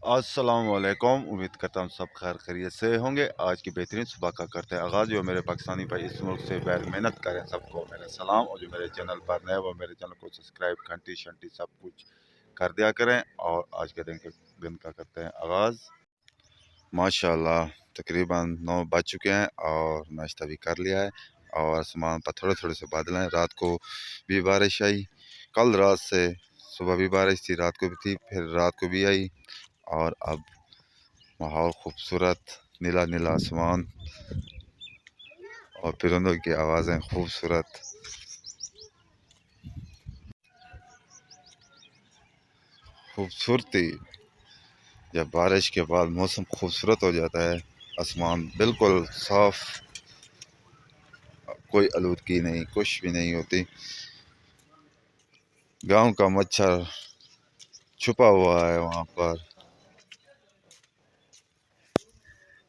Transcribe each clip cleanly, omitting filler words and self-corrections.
अस्सलामुअलैकुम। उम्मीद करता हूँ सब खैर खैरियत से होंगे। आज की बेहतरीन सुबह का करते हैं आगाज़। जो मेरे पाकिस्तानी भाई इस मुल्क से बैर मेहनत करें, सबको मेरा सलाम। और जो मेरे चैनल पर नए वो मेरे चैनल को सब्सक्राइब घंटी शंटी सब कुछ कर दिया करें। और आज के दिन का करते हैं आगाज़। माशाल्लाह तकरीबन 9 बज चुके हैं और नाश्ता भी कर लिया है। और आसमान पर थोड़े थोड़े से बादल हैं। रात को भी बारिश आई, कल रात से सुबह भी बारिश थी, रात को भी थी, फिर रात को भी आई। और अब माहौल खूबसूरत, नीला नीला आसमान और परिंदों की आवाज़ें खूबसूरत। खूबसूरती जब बारिश के बाद मौसम खूबसूरत हो जाता है, आसमान बिल्कुल साफ, कोई आलूदगी नहीं, कुछ भी नहीं होती। गांव का मच्छर छुपा हुआ है वहाँ पर।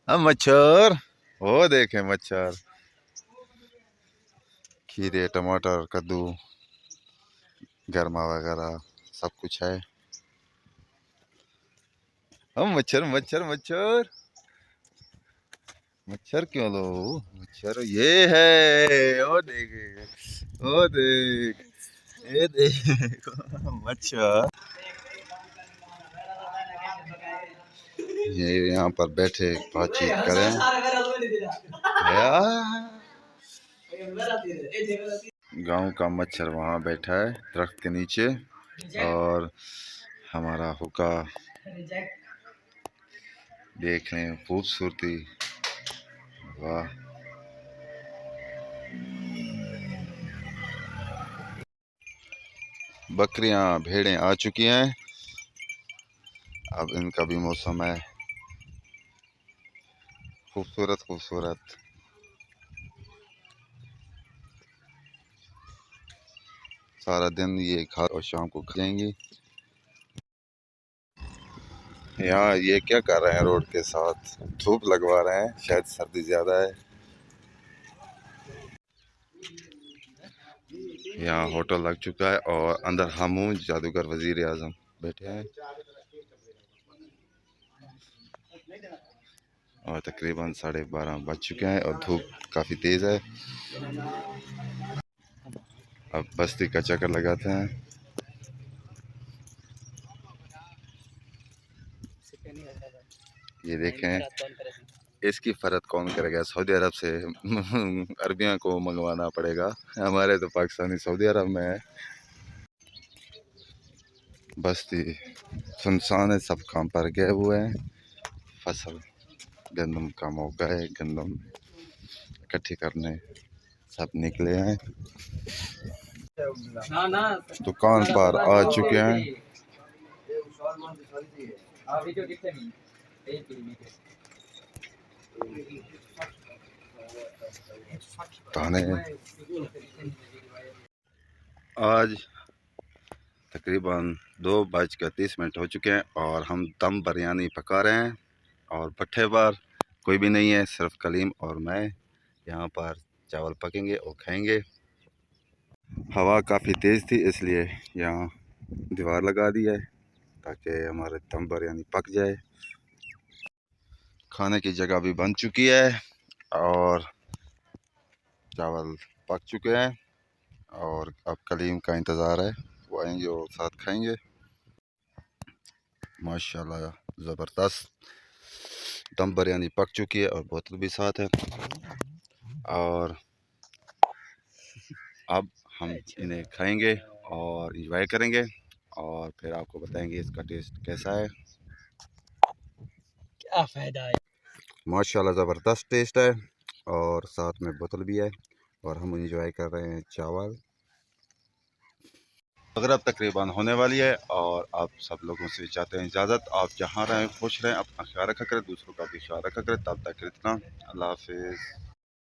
अब मच्छर, वो देखें मच्छर। खीरे, टमाटर, कद्दू, गरमा वगैरह सब कुछ है। हम मच्छर मच्छर मच्छर मच्छर क्यों लो? मच्छर ये है, ओ देख, ओ देख, ये देख मच्छर। ये यहाँ पर बैठे बातचीत करें यार। गांव का मच्छर वहाँ बैठा है दरख्त के नीचे। और हमारा हुक्का देख लें, खूबसूरती, वाह। बकरियां भेड़ें आ चुकी हैं, अब इनका भी मौसम है खूबसूरत खूबसूरत। सारा दिन ये खा और शाम को खाएंगी। यहाँ ये क्या कर रहे हैं? रोड के साथ धूप लगवा रहे हैं, शायद सर्दी ज़्यादा है। यहाँ होटल लग चुका है और अंदर हम जादूगर वजीर आजम बैठे हैं। और तकरीबन 12:30 बज चुके हैं और धूप काफ़ी तेज़ है। अब बस्ती का चक्कर लगाते हैं। ये देखें, इसकी फ़र्क कौन करेगा? सऊदी अरब से अरबियों को मंगवाना पड़ेगा। हमारे तो पाकिस्तानी सऊदी अरब में है। बस्ती सुनसान है, सब काम पर गए हुए हैं। फसल गंदम का मौका है, गंदम इकट्ठी करने सब निकले हैं, दुकान पर आ चुके हैं। ताने आज तकरीबन 2:30 हो चुके हैं और हम दम बिरयानी पका रहे हैं। और भट्ठे पर कोई भी नहीं है, सिर्फ कलीम और मैं। यहाँ पर चावल पकेंगे और खाएंगे। हवा काफ़ी तेज़ थी, इसलिए यहाँ दीवार लगा दी है ताकि हमारे दम बिरयानी पक जाए। खाने की जगह भी बन चुकी है और चावल पक चुके हैं। और अब कलीम का इंतज़ार है, वो आएंगे और साथ खाएंगे। माशाल्लाह ज़बरदस्त दम बिरयानी पक चुकी है और बोतल भी साथ है। और अब हम इन्हें खाएंगे और इंजॉय करेंगे और फिर आपको बताएंगे इसका टेस्ट कैसा है। क्या फ़ायदा है? माशाल्लाह ज़बरदस्त टेस्ट है और साथ में बोतल भी है और हम इंजॉय कर रहे हैं चावल। मगरिब तकरीबन होने वाली है और आप सब लोगों से चाहते हैं इजाज़त। आप जहाँ रहें खुश रहें, अपना ख्याल रखा करें, दूसरों का भी ख्याल रखा करें। तब तक इतना, अल्लाह हाफिज़।